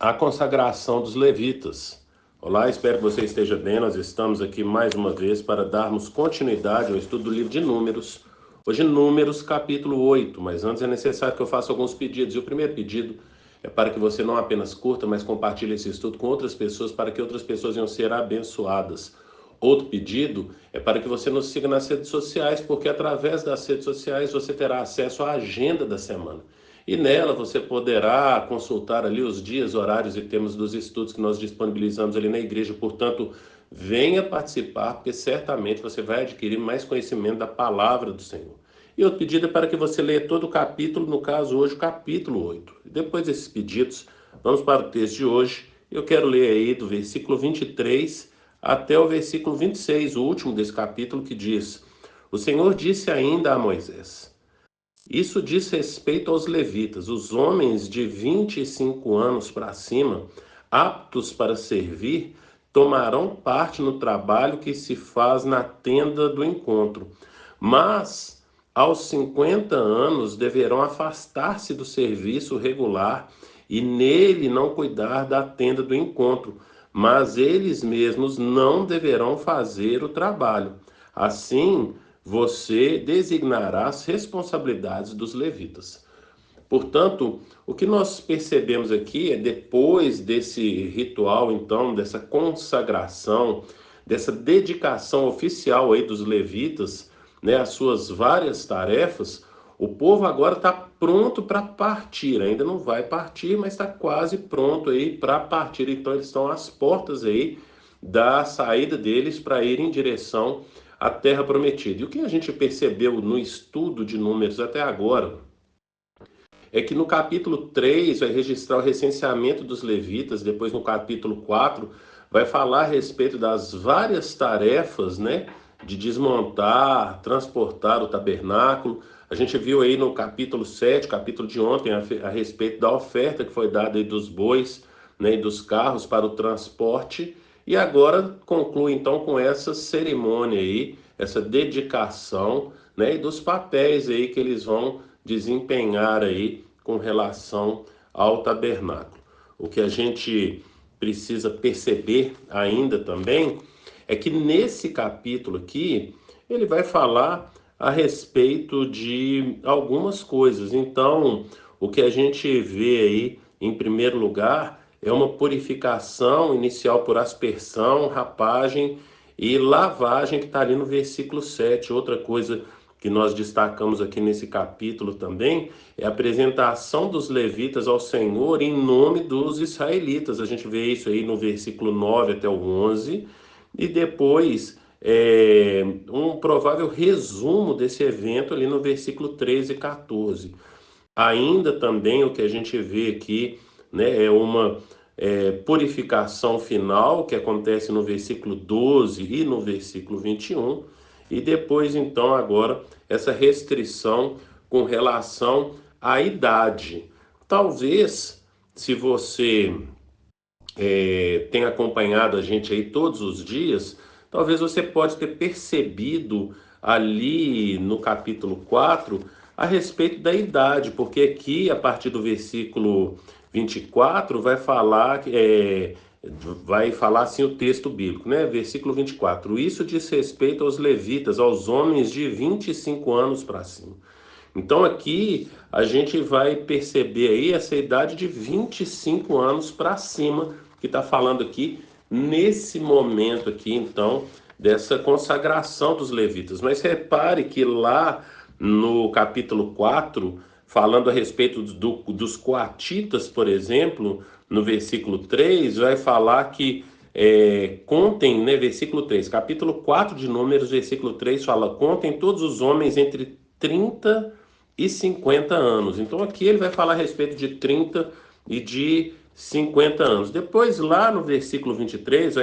A consagração dos levitas. Olá, espero que você esteja bem. Nós estamos aqui mais uma vez para darmos continuidade ao estudo do livro de Números. Hoje, Números, capítulo 8. Mas antes é necessário que eu faça alguns pedidos. E o primeiro pedido é para que você não apenas curta, mas compartilhe esse estudo com outras pessoas, para que outras pessoas venham ser abençoadas. Outro pedido é para que você nos siga nas redes sociais, porque através das redes sociais você terá acesso à agenda da semana. E nela você poderá consultar ali os dias, horários e temas dos estudos que nós disponibilizamos ali na igreja. Portanto, venha participar, porque certamente você vai adquirir mais conhecimento da palavra do Senhor. E outro pedido é para que você leia todo o capítulo, no caso hoje o capítulo 8. E depois desses pedidos, vamos para o texto de hoje. Eu quero ler aí do versículo 23 até o versículo 26, o último desse capítulo, que diz: O Senhor disse ainda a Moisés: Isso diz respeito aos levitas, os homens de 25 anos para cima, aptos para servir, tomarão parte no trabalho que se faz na tenda do encontro. Mas aos 50 anos deverão afastar-se do serviço regular e nele não cuidar da tenda do encontro, mas eles mesmos não deverão fazer o trabalho. Assim, você designará as responsabilidades dos levitas. Portanto, o que nós percebemos aqui é, depois desse ritual, então, dessa consagração, dessa dedicação oficial aí dos levitas, né, às suas várias tarefas, o povo agora está pronto para partir. Ainda não vai partir, mas está quase pronto aí para partir. Então, eles estão às portas aí da saída deles para ir em direção à terra prometida. E o que a gente percebeu no estudo de Números até agora é que no capítulo 3 vai registrar o recenseamento dos levitas, depois no capítulo 4 vai falar a respeito das várias tarefas, né, de desmontar, transportar o tabernáculo. A gente viu aí no capítulo 7, capítulo de ontem, a respeito da oferta que foi dada aí dos bois, né, e dos carros para o transporte. E agora conclui então com essa cerimônia aí, essa dedicação, né, e dos papéis aí que eles vão desempenhar aí com relação ao tabernáculo. O que a gente precisa perceber ainda também é que nesse capítulo aqui ele vai falar a respeito de algumas coisas. Então, o que a gente vê aí, em primeiro lugar, é uma purificação inicial por aspersão, rapagem e lavagem, que está ali no versículo 7. Outra coisa que nós destacamos aqui nesse capítulo também é a apresentação dos levitas ao Senhor em nome dos israelitas. A gente vê isso aí no versículo 9 até o 11, e depois um provável resumo desse evento ali no versículo 13 e 14. Ainda também o que a gente vê aqui, né, é uma purificação final que acontece no versículo 12 e no versículo 21, e depois então agora essa restrição com relação à idade. Talvez, se você tem acompanhado a gente aí todos os dias, talvez você pode ter percebido ali no capítulo 4 a respeito da idade, porque aqui, a partir do versículo 24, vai falar assim o texto bíblico, né? Versículo 24: Isso diz respeito aos levitas, aos homens de 25 anos para cima. Então aqui a gente vai perceber aí essa idade de 25 anos para cima, que está falando aqui nesse momento aqui, então, dessa consagração dos levitas. Mas repare que lá no capítulo 4, falando a respeito dos coatitas, por exemplo, no versículo 3, vai falar que contem, né, versículo 3, capítulo 4 de Números, versículo 3 fala: contem todos os homens entre 30 e 50 anos. Então aqui ele vai falar a respeito de 30 e de 50 anos. Depois, lá no versículo 23,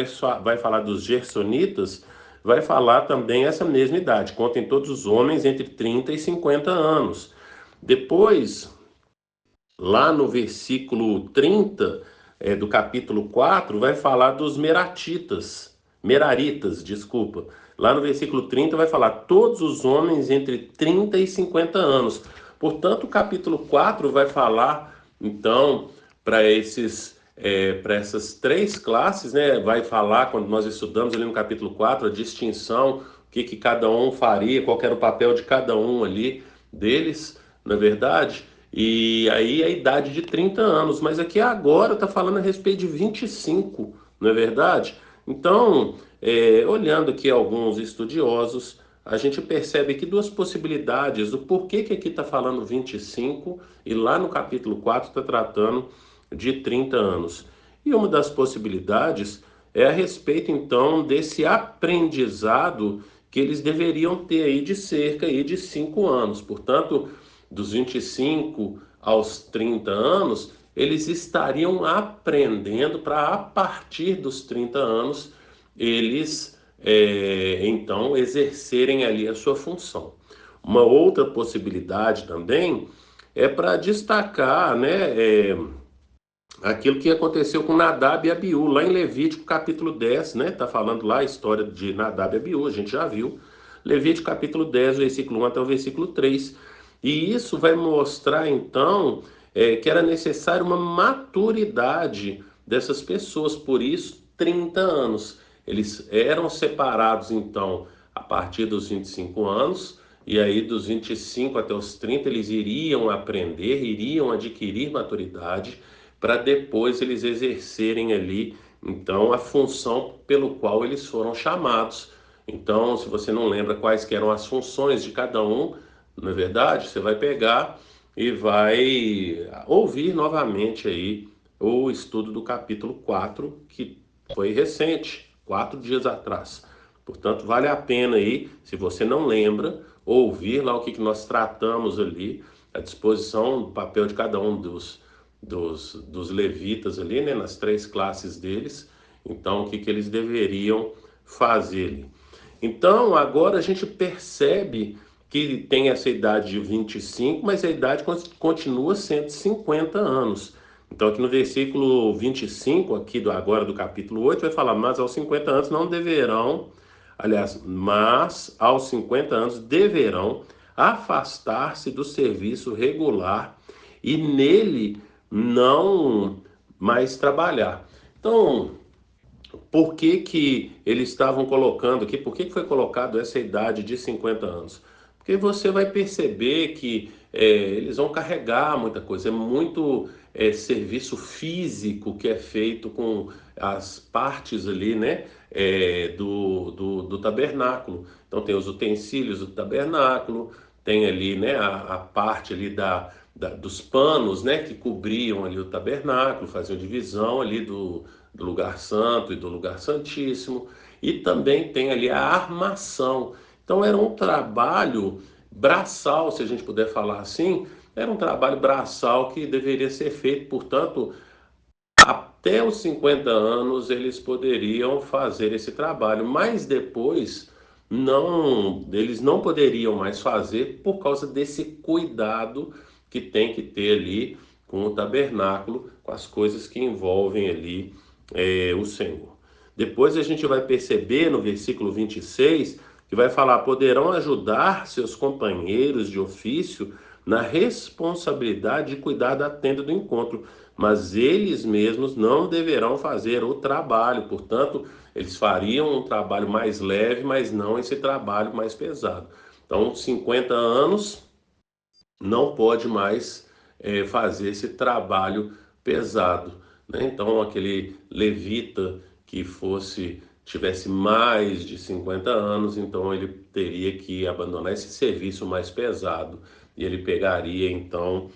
vai falar dos gersonitas, vai falar também essa mesma idade. Contem todos os homens entre 30 e 50 anos. Depois, lá no versículo 30 do capítulo 4, vai falar dos meraritas, desculpa. Lá no versículo 30 vai falar todos os homens entre 30 e 50 anos. Portanto, o capítulo 4 vai falar, então, para esses para essas três classes, né? Vai falar, quando nós estudamos ali no capítulo 4, a distinção, o que cada um faria, qual era o papel de cada um ali deles, na verdade. E aí a idade de 30 anos, mas aqui agora está falando a respeito de 25, não é verdade? Então, olhando aqui alguns estudiosos, a gente percebe aqui duas possibilidades do porquê que aqui está falando 25 e lá no capítulo 4 está tratando de 30 anos. E uma das possibilidades é a respeito, então, desse aprendizado que eles deveriam ter aí de cerca aí de 5 anos. Portanto, dos 25 aos 30 anos, eles estariam aprendendo para, a partir dos 30 anos, eles, então, exercerem ali a sua função. Uma outra possibilidade também é para destacar, né, aquilo que aconteceu com Nadab e Abiú, lá em Levítico capítulo 10, né? Tá falando lá a história de Nadab e Abiú, a gente já viu. Levítico capítulo 10, versículo 1 até o versículo 3. E isso vai mostrar, então, que era necessário uma maturidade dessas pessoas, por isso, 30 anos. Eles eram separados, então, a partir dos 25 anos, e aí dos 25 até os 30 eles iriam aprender, iriam adquirir maturidade, para depois eles exercerem ali, então, a função pelo qual eles foram chamados. Então, se você não lembra quais que eram as funções de cada um, não é verdade? Você vai pegar e vai ouvir novamente aí o estudo do capítulo 4, que foi recente, 4 dias atrás. Portanto, vale a pena aí, se você não lembra, ouvir lá o que nós tratamos ali, a disposição do papel de cada um dos levitas ali, né, nas três classes deles. Então, o que eles deveriam fazer ali. Então, agora a gente percebe que tem essa idade de 25, mas a idade continua sendo 50 anos. Então, aqui no versículo 25, aqui agora do capítulo 8, vai falar, mas aos 50 anos não deverão, aliás, mas aos 50 anos deverão afastar-se do serviço regular e nele não mais trabalhar. Então, por que que eles estavam colocando aqui, por que que foi colocado essa idade de 50 anos? Porque você vai perceber que eles vão carregar muita coisa, é muito serviço físico que é feito com as partes ali, né, do tabernáculo. Então tem os utensílios do tabernáculo, tem ali, né, a parte ali dos panos, né, que cobriam ali o tabernáculo, faziam divisão ali do lugar santo e do lugar santíssimo, e também tem ali a armação. Então era um trabalho braçal, se a gente puder falar assim, era um trabalho braçal que deveria ser feito, portanto, até os 50 anos eles poderiam fazer esse trabalho, mas depois eles não poderiam mais fazer por causa desse cuidado que tem que ter ali com o tabernáculo, com as coisas que envolvem ali o Senhor. Depois a gente vai perceber no versículo 26 que vai falar: poderão ajudar seus companheiros de ofício na responsabilidade de cuidar da tenda do encontro, mas eles mesmos não deverão fazer o trabalho. Portanto, eles fariam um trabalho mais leve, mas não esse trabalho mais pesado. Então, 50 anos não pode mais fazer esse trabalho pesado, né? Então, aquele levita que tivesse mais de 50 anos, então ele teria que abandonar esse serviço mais pesado e ele pegaria então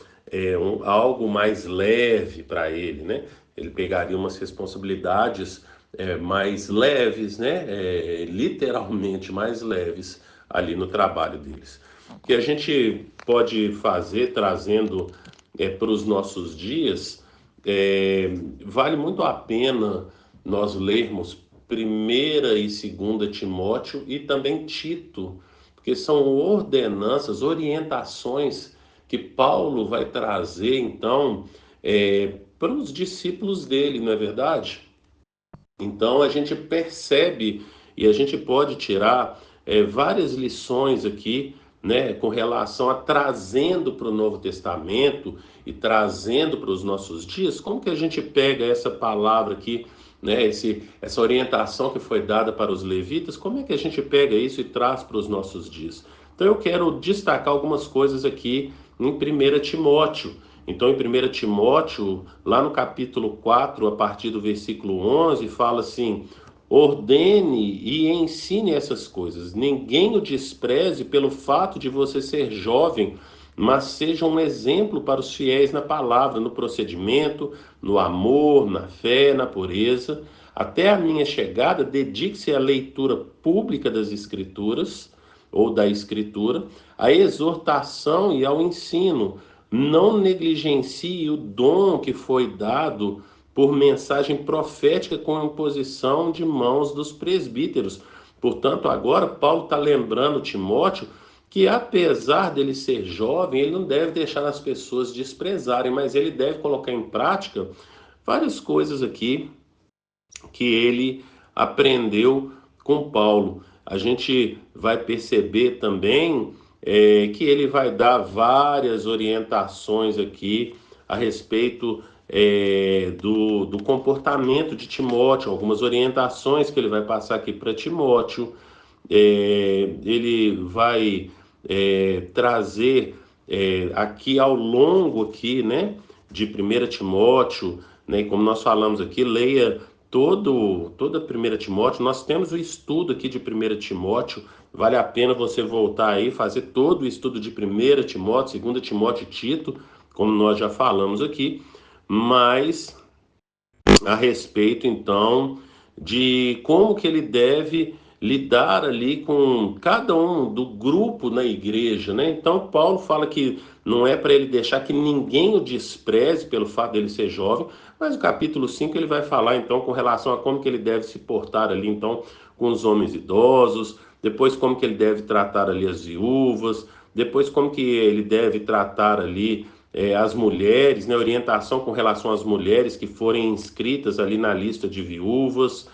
algo mais leve para ele, né? Ele pegaria umas responsabilidades mais leves, né? Literalmente mais leves ali no trabalho deles. O que a gente pode fazer trazendo para os nossos dias, vale muito a pena nós lermos primeira e segunda Timóteo e também Tito, porque são ordenanças, orientações que Paulo vai trazer, então, para os discípulos dele, não é verdade? Então, a gente percebe e a gente pode tirar várias lições aqui né, com relação a trazendo para o Novo Testamento e trazendo para os nossos dias, como que a gente pega essa palavra aqui, né, essa orientação que foi dada para os levitas, como é que a gente pega isso e traz para os nossos dias? Então eu quero destacar algumas coisas aqui em 1 Timóteo. Então em 1 Timóteo, lá no capítulo 4, a partir do versículo 11, fala assim: ordene e ensine essas coisas. Ninguém o despreze pelo fato de você ser jovem, mas seja um exemplo para os fiéis na palavra, no procedimento, no amor, na fé, na pureza. Até a minha chegada, dedique-se à leitura pública das Escrituras, ou da Escritura, à exortação e ao ensino. Não negligencie o dom que foi dado por mensagem profética com imposição de mãos dos presbíteros. Portanto, agora Paulo está lembrando Timóteo que, apesar dele ser jovem, ele não deve deixar as pessoas desprezarem, mas ele deve colocar em prática várias coisas aqui que ele aprendeu com Paulo. A gente vai perceber também que ele vai dar várias orientações aqui a respeito do comportamento de Timóteo, algumas orientações que ele vai passar aqui para Timóteo. Ele vai trazer aqui ao longo aqui, né, de 1 Timóteo, né, como nós falamos aqui, leia toda 1 Timóteo. Nós temos o estudo aqui de 1 Timóteo, vale a pena você voltar aí, fazer todo o estudo de 1 Timóteo, 2 Timóteo e Tito, como nós já falamos aqui, mas a respeito, então, de como que ele deve lidar ali com cada um do grupo na igreja, né? Então, Paulo fala que não é para ele deixar que ninguém o despreze pelo fato dele ser jovem, mas no capítulo 5 ele vai falar, então, com relação a como que ele deve se portar ali, então, com os homens idosos, depois como que ele deve tratar ali as viúvas, depois como que ele deve tratar ali as mulheres, né, orientação com relação às mulheres que forem inscritas ali na lista de viúvas.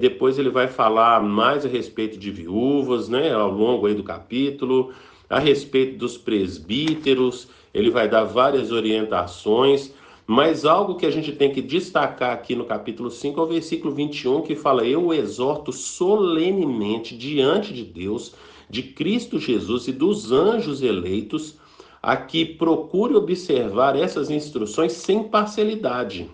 Depois ele vai falar mais a respeito de viúvas, né, ao longo aí do capítulo, a respeito dos presbíteros, ele vai dar várias orientações, mas algo que a gente tem que destacar aqui no capítulo 5 é o versículo 21, que fala: eu o exorto solenemente diante de Deus, de Cristo Jesus e dos anjos eleitos, a que procure observar essas instruções sem parcialidade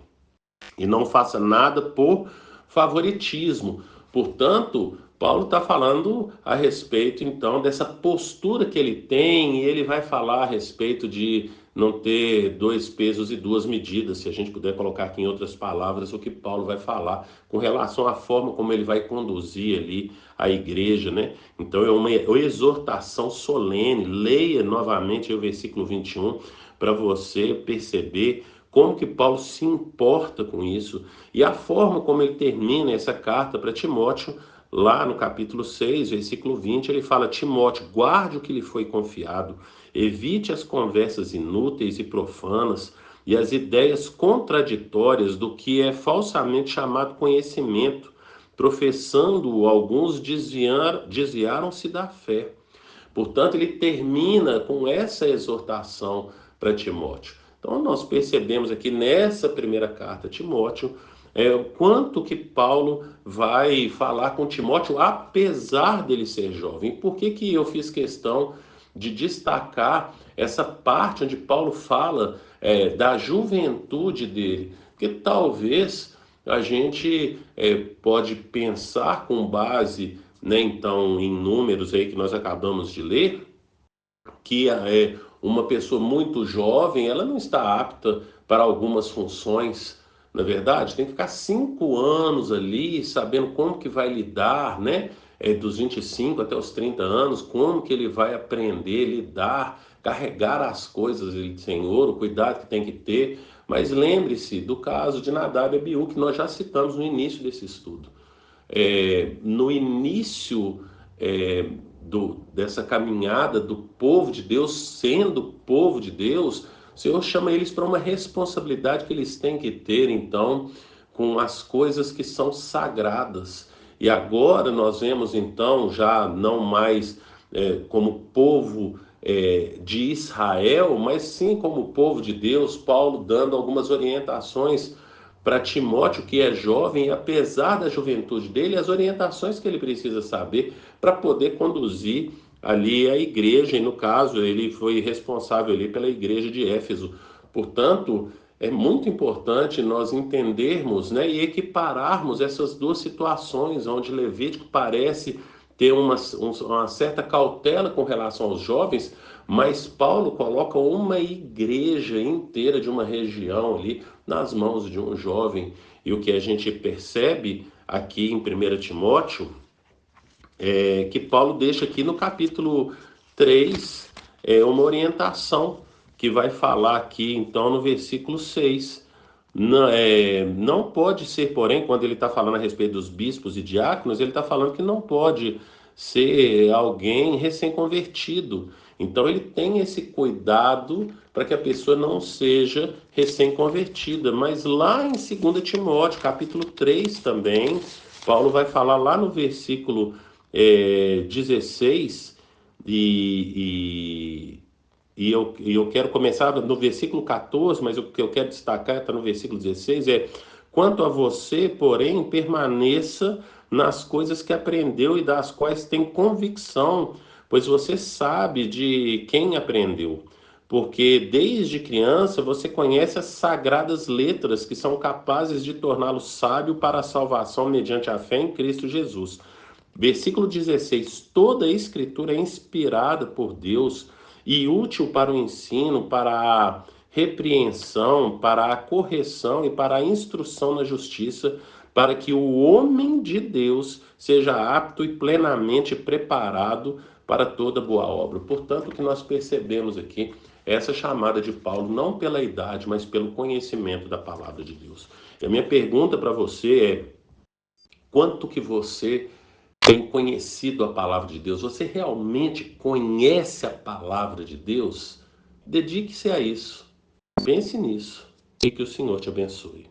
e não faça nada por favoritismo. Portanto, Paulo está falando a respeito, então, dessa postura que ele tem, e ele vai falar a respeito de não ter dois pesos e duas medidas, se a gente puder colocar aqui em outras palavras o que Paulo vai falar com relação à forma como ele vai conduzir ali a igreja, né? Então é uma exortação solene. Leia novamente o versículo 21 para você perceber como que Paulo se importa com isso e a forma como ele termina essa carta para Timóteo. Lá no capítulo 6, versículo 20, ele fala: Timóteo, guarde o que lhe foi confiado, evite as conversas inúteis e profanas e as ideias contraditórias do que é falsamente chamado conhecimento, professando alguns desviaram-se da fé. Portanto, ele termina com essa exortação para Timóteo. Então, nós percebemos aqui nessa primeira carta a Timóteo o quanto que Paulo vai falar com Timóteo, apesar dele ser jovem. Por que que eu fiz questão de destacar essa parte onde Paulo fala da juventude dele? Porque talvez a gente pode pensar com base, né, então, em números aí que nós acabamos de ler, que uma pessoa muito jovem, ela não está apta para algumas funções, na verdade, tem que ficar 5 anos ali, sabendo como que vai lidar, né? Dos 25 até os 30 anos, como que ele vai aprender, lidar, carregar as coisas do Senhor, o cuidado que tem que ter. Mas lembre-se do caso de Nadab e Abiú, que nós já citamos no início desse estudo. No início dessa caminhada do povo de Deus, sendo povo de Deus, o Senhor chama eles para uma responsabilidade que eles têm que ter, então, com as coisas que são sagradas. E agora nós vemos, então, já não mais como povo de Israel, mas sim como povo de Deus. Paulo dando algumas orientações para Timóteo, que é jovem, e apesar da juventude dele, as orientações que ele precisa saber para poder conduzir ali a igreja, e no caso ele foi responsável ali pela igreja de Éfeso. Portanto, é muito importante nós entendermos, né, e equipararmos essas duas situações, onde Levítico parece ter uma certa cautela com relação aos jovens, mas Paulo coloca uma igreja inteira de uma região ali nas mãos de um jovem. E o que a gente percebe aqui em 1 Timóteo é que Paulo deixa aqui no capítulo 3 uma orientação que vai falar aqui, então, no versículo 6. Não pode ser, porém, quando ele está falando a respeito dos bispos e diáconos, ele está falando que não pode ser alguém recém-convertido. Então, ele tem esse cuidado para que a pessoa não seja recém-convertida. Mas lá em 2 Timóteo, capítulo 3 também, Paulo vai falar lá no versículo 16, e eu quero começar no versículo 14, mas o que eu quero destacar está no versículo 16, quanto a você, porém, permaneça nas coisas que aprendeu e das quais tem convicção, pois você sabe de quem aprendeu. Porque desde criança você conhece as sagradas letras que são capazes de torná-lo sábio para a salvação mediante a fé em Cristo Jesus. Versículo 16: toda a escritura é inspirada por Deus e útil para o ensino, para a repreensão, para a correção e para a instrução na justiça, para que o homem de Deus seja apto e plenamente preparado para toda boa obra. Portanto, o que nós percebemos aqui é essa chamada de Paulo, não pela idade, mas pelo conhecimento da palavra de Deus. E a minha pergunta para você é: quanto que você tem conhecido a palavra de Deus? Você realmente conhece a palavra de Deus? Dedique-se a isso. Pense nisso e que o Senhor te abençoe.